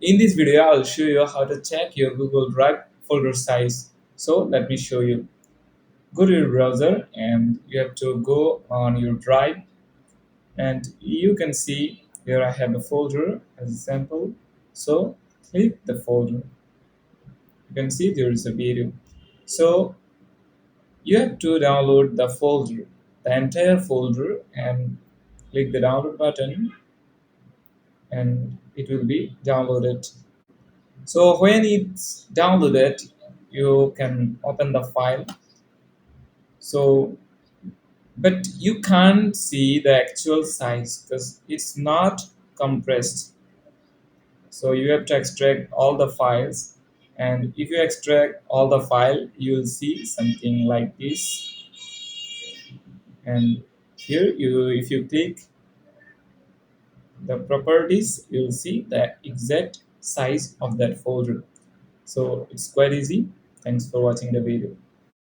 In this video, I'll show you how to check your Google Drive folder size. So let me show you. Go to your browser and you have to go on your Drive, and you can see here I have a folder as a sample. So click the folder. You can see there is a video. So you have to download the folder, the entire folder, and click the download button and it will be downloaded. So when it's downloaded, you can open the file. So, but you can't see the actual size because it's not compressed. So you have to extract all the files. And if you extract all the file, you'll see something like this. And here if you click the properties, you'll see the exact size of that folder. So it's quite easy. Thanks for watching the video.